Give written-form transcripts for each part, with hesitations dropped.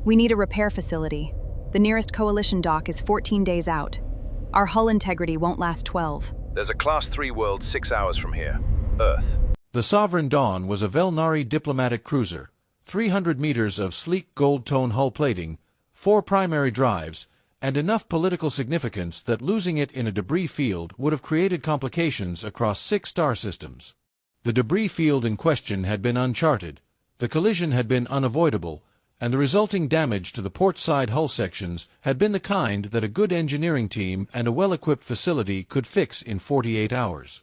We need a repair facility. The nearest coalition dock is 14 days out. Our hull integrity won't last 12. There's a Class 3 world 6 hours from here. Earth. The Sovereign Dawn was a Vel'nari diplomatic cruiser, 300 meters of sleek gold-tone hull plating, 4 primary drives, and enough political significance that losing it in a debris field would have created complications across 6 star systems. The debris field in question had been uncharted, the collision had been unavoidable, and the resulting damage to the port side hull sections had been the kind that a good engineering team and a well-equipped facility could fix in 48 hours.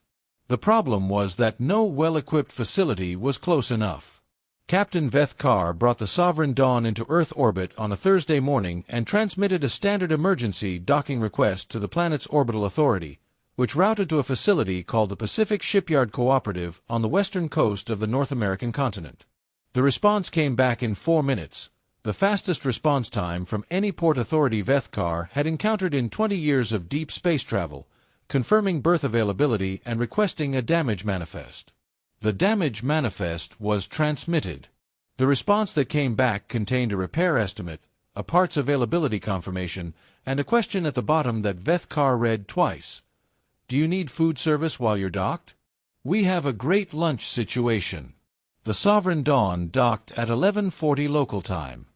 The problem was that no well-equipped facility was close enough. Captain Vel'nari brought the Sovereign Dawn into Earth orbit on a Thursday morning and transmitted a standard emergency docking request to the planet's orbital authority, which routed to a facility called the Pacific Shipyard Cooperative on the western coast of the North American continent. The response came back in 4 minutes, the fastest response time from any port authority Vel'nari had encountered in 20 years of deep space travel, confirming berth availability and requesting a damage manifest. The damage manifest was transmitted. The response that came back contained a repair estimate, a parts availability confirmation, and a question at the bottom that Vel'nari read twice. Do you need food service while you're docked? We have a great lunch situation. The Sovereign Dawn docked at 11:40 local time.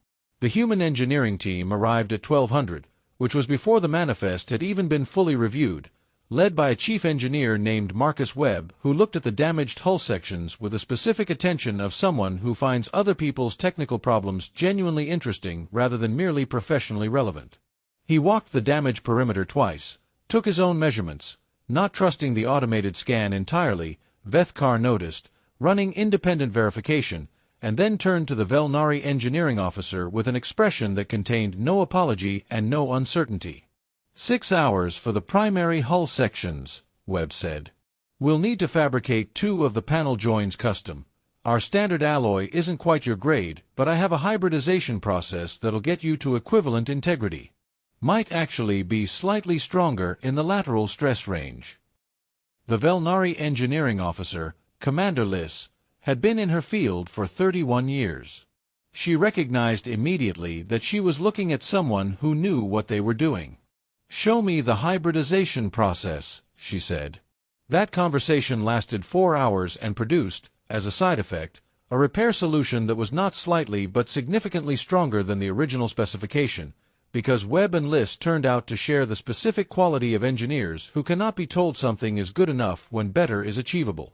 The human engineering team arrived at 1200, which was before the manifest had even been fully reviewed, led by a chief engineer named Marcus Webb, who looked at the damaged hull sections with the specific attention of someone who finds other people's technical problems genuinely interesting rather than merely professionally relevant. He walked the damaged perimeter twice, took his own measurements, not trusting the automated scan entirely, Vel'nari noticed, running independent verification, and then turned to the Vel'nari engineering officer with an expression that contained no apology and no uncertainty. 6 hours for the primary hull sections, Webb said. We'll need to fabricate 2 of the panel joins custom. Our standard alloy isn't quite your grade, but I have a hybridization process that'll get you to equivalent integrity. Might actually be slightly stronger in the lateral stress range. The Vel'nari engineering officer, Commander Liss, had been in her field for 31 years. She recognized immediately that she was looking at someone who knew what they were doing. "Show me the hybridization process," she said. That conversation lasted 4 hours and produced, as a side effect, a repair solution that was not slightly but significantly stronger than the original specification, because Webb and Liss turned out to share the specific quality of engineers who cannot be told something is good enough when better is achievable.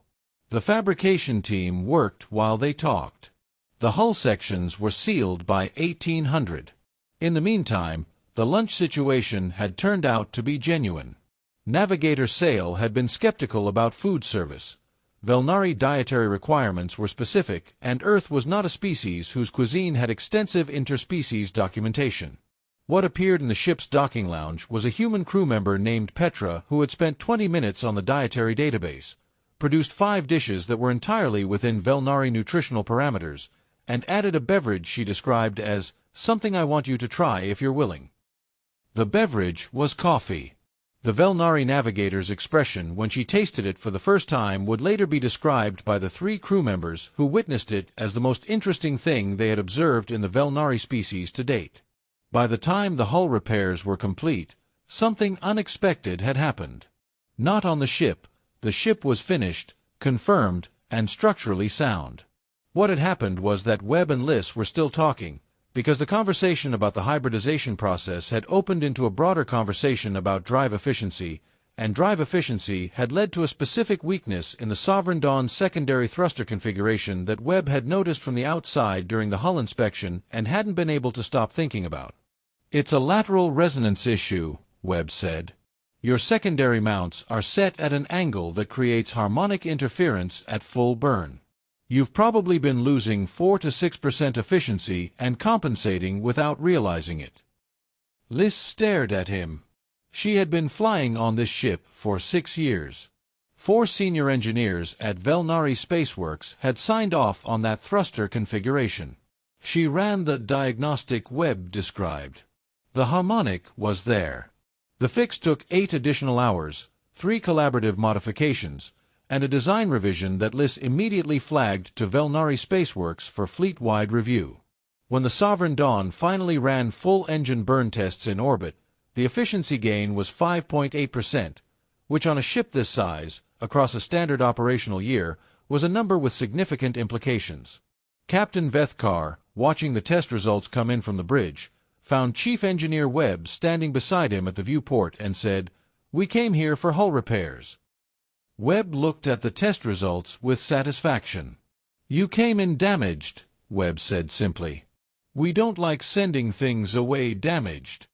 The fabrication team worked while they talked. The hull sections were sealed by 1800. In the meantime, the lunch situation had turned out to be genuine. Navigator Sael had been skeptical about food service. Vel'nari dietary requirements were specific, and Earth was not a species whose cuisine had extensive interspecies documentation. What appeared in the ship's docking lounge was a human crew member named Petra who had spent 20 minutes on the dietary database, produced 5 dishes that were entirely within Vel'nari nutritional parameters, and added a beverage she described as something I want you to try if you're willing. The beverage was coffee. The Vel'nari navigator's expression when she tasted it for the first time would later be described by the 3 crew members who witnessed it as the most interesting thing they had observed in the Vel'nari species to date. By the time the hull repairs were complete, something unexpected had happened. Not on the ship. The ship was finished, confirmed, and structurally sound. What had happened was that Webb and Liss were still talking, because the conversation about the hybridization process had opened into a broader conversation about drive efficiency, and drive efficiency had led to a specific weakness in the Sovereign Dawn's secondary thruster configuration that Webb had noticed from the outside during the hull inspection and hadn't been able to stop thinking about. "It's a lateral resonance issue," Webb said. "Your secondary mounts are set at an angle that creates harmonic interference at full burn. You've probably been losing 4 to 6% efficiency and compensating without realizing it." Liss stared at him. She had been flying on this ship for 6 years. 4 senior engineers at Vel'nari Spaceworks had signed off on that thruster configuration. She ran the diagnostic Webb described. The harmonic was there. The fix took 8 additional hours, 3 collaborative modifications, and a design revision that Liss immediately flagged to Vel'nari Spaceworks for fleet-wide review. When the Sovereign Dawn finally ran full engine burn tests in orbit, the efficiency gain was 5.8%, which on a ship this size, across a standard operational year, was a number with significant implications. Captain Vel'nari, watching the test results come in from the bridge, found Chief Engineer Webb standing beside him at the viewport and said, "We came here for hull repairs." Webb looked at the test results with satisfaction. "You came in damaged," Webb said simply. "We don't like sending things away damaged."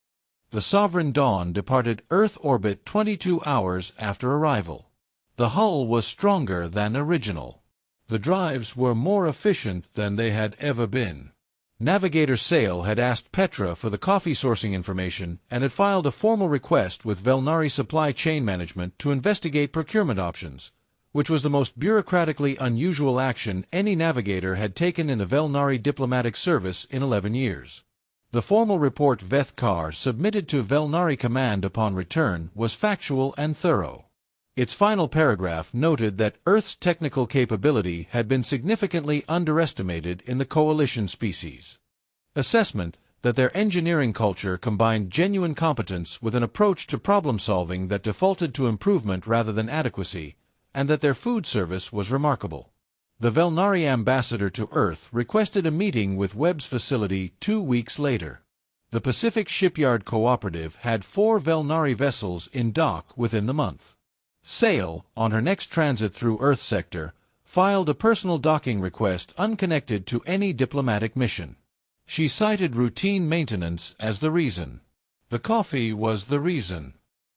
The Sovereign Dawn departed Earth orbit 22 hours after arrival. The hull was stronger than original. The drives were more efficient than they had ever been. Navigator Sael had asked Petra for the coffee sourcing information and had filed a formal request with Vel'nari Supply Chain Management to investigate procurement options, which was the most bureaucratically unusual action any navigator had taken in the Vel'nari diplomatic service in 11 years. The formal report Vel'nari submitted to Vel'nari Command upon return was factual and thorough. Its final paragraph noted that Earth's technical capability had been significantly underestimated in the coalition species. Assessment that their engineering culture combined genuine competence with an approach to problem-solving that defaulted to improvement rather than adequacy, and that their food service was remarkable. The Vel'nari ambassador to Earth requested a meeting with Webb's facility 2 weeks later. The Pacific Shipyard Cooperative had 4 Vel'nari vessels in dock within the month. Sael, on her next transit through Earth sector, filed a personal docking request unconnected to any diplomatic mission. She cited routine maintenance as the reason. The coffee was the reason.